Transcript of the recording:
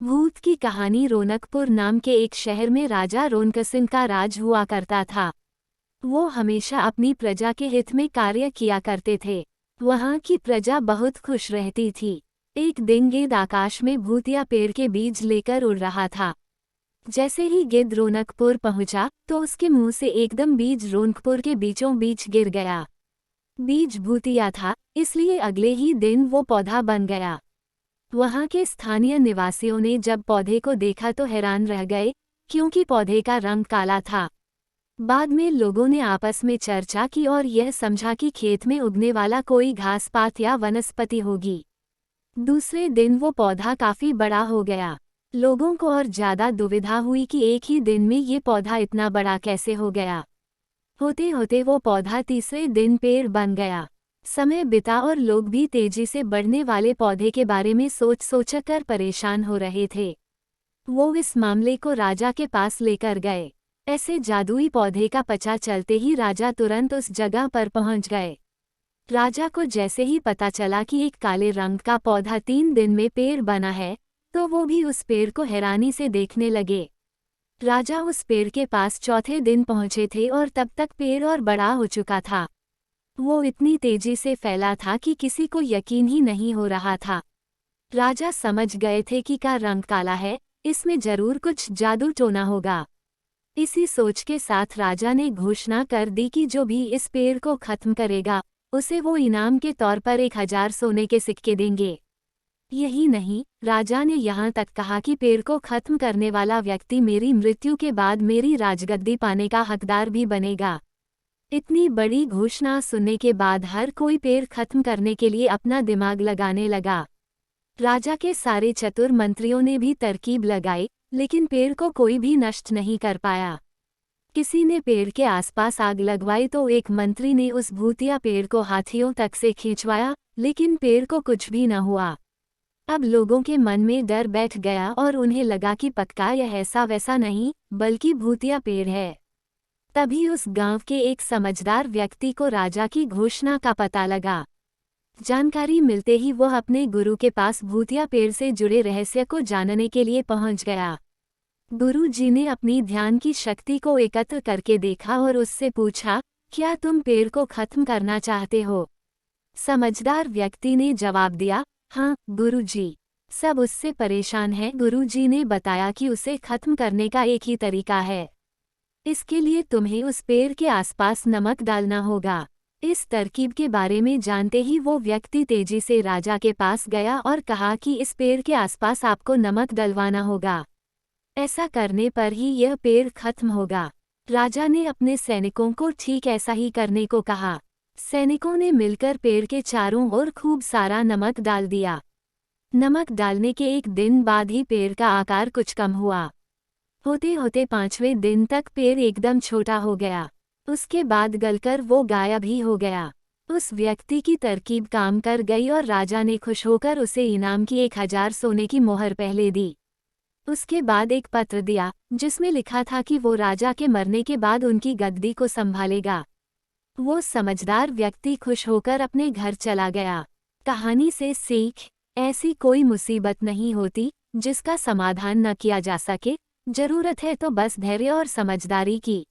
भूत की कहानी। रौनकपुर नाम के एक शहर में राजा रौनक सिंह का राज हुआ करता था। वो हमेशा अपनी प्रजा के हित में कार्य किया करते थे। वहाँ की प्रजा बहुत खुश रहती थी। एक दिन गिद्ध आकाश में भूतिया पेड़ के बीज लेकर उड़ रहा था। जैसे ही गिद्ध रौनकपुर पहुंचा तो उसके मुंह से एकदम बीज रौनकपुर के बीचों बीच गिर गया। बीज भूतिया था, इसलिए अगले ही दिन वो पौधा बन गया। वहाँ के स्थानीय निवासियों ने जब पौधे को देखा तो हैरान रह गए, क्योंकि पौधे का रंग काला था। बाद में लोगों ने आपस में चर्चा की और यह समझा कि खेत में उगने वाला कोई घास पात या वनस्पति होगी। दूसरे दिन वो पौधा काफी बड़ा हो गया। लोगों को और ज्यादा दुविधा हुई कि एक ही दिन में ये पौधा इतना बड़ा कैसे हो गया। होते होते वो पौधा तीसरे दिन पेड़ बन गया। समय बिता और लोग भी तेजी से बढ़ने वाले पौधे के बारे में सोच कर परेशान हो रहे थे। वो इस मामले को राजा के पास लेकर गए। ऐसे जादुई पौधे का पता चलते ही राजा तुरंत उस जगह पर पहुंच गए। राजा को जैसे ही पता चला कि एक काले रंग का पौधा 3 दिन में पेड़ बना है, तो वो भी उस पेड़ को हैरानी से देखने लगे। राजा उस पेड़ के पास चौथे दिन पहुंचे थे और तब तक पेड़ और बड़ा हो चुका था। वो इतनी तेजी से फैला था कि किसी को यकीन ही नहीं हो रहा था। राजा समझ गए थे कि का रंग काला है, इसमें जरूर कुछ जादू टोना होगा। इसी सोच के साथ राजा ने घोषणा कर दी कि जो भी इस पेड़ को खत्म करेगा, उसे वो इनाम के तौर पर 1000 सोने के सिक्के देंगे। यही नहीं, राजा ने यहाँ तक कहा कि पेड़ को खत्म करने वाला व्यक्ति मेरी मृत्यु के बाद मेरी राजगद्दी पाने का हकदार भी बनेगा। इतनी बड़ी घोषणा सुनने के बाद हर कोई पेड़ खत्म करने के लिए अपना दिमाग लगाने लगा। राजा के सारे चतुर मंत्रियों ने भी तरकीब लगाई, लेकिन पेड़ को कोई भी नष्ट नहीं कर पाया। किसी ने पेड़ के आसपास आग लगवाई तो एक मंत्री ने उस भूतिया पेड़ को हाथियों तक से खींचवाया, लेकिन पेड़ को कुछ भी न हुआ। अब लोगों के मन में डर बैठ गया और उन्हें लगा कि पक्का यह ऐसा वैसा नहीं, बल्कि भूतिया पेड़ है। तभी उस गांव के एक समझदार व्यक्ति को राजा की घोषणा का पता लगा। जानकारी मिलते ही वह अपने गुरु के पास भूतिया पेड़ से जुड़े रहस्य को जानने के लिए पहुंच गया। गुरु जी ने अपनी ध्यान की शक्ति को एकत्र करके देखा और उससे पूछा, क्या तुम पेड़ को खत्म करना चाहते हो? समझदार व्यक्ति ने जवाब दिया, हाँ गुरु जी। सब उससे परेशान हैं। गुरु जी ने बताया कि उसे खत्म करने का एक ही तरीका है। इसके लिए तुम्हें उस पेड़ के आसपास नमक डालना होगा। इस तरकीब के बारे में जानते ही वो व्यक्ति तेजी से राजा के पास गया और कहा कि इस पेड़ के आसपास आपको नमक डलवाना होगा। ऐसा करने पर ही यह पेड़ खत्म होगा। राजा ने अपने सैनिकों को ठीक ऐसा ही करने को कहा। सैनिकों ने मिलकर पेड़ के चारों ओर खूब सारा नमक डाल दिया। नमक डालने के एक दिन बाद ही पेड़ का आकार कुछ कम हुआ। होते होते 5वें दिन तक पेड़ एकदम छोटा हो गया। उसके बाद गलकर वो गायब ही हो गया। उस व्यक्ति की तरकीब काम कर गई और राजा ने खुश होकर उसे इनाम की 1000 सोने की मोहर पहले दी। उसके बाद एक पत्र दिया, जिसमें लिखा था कि वो राजा के मरने के बाद उनकी गद्दी को संभालेगा। वो समझदार व्यक्ति खुश होकर अपने घर चला गया। कहानी से सीख, ऐसी कोई मुसीबत नहीं होती जिसका समाधान न किया जा सके। जरूरत है तो बस धैर्य और समझदारी की।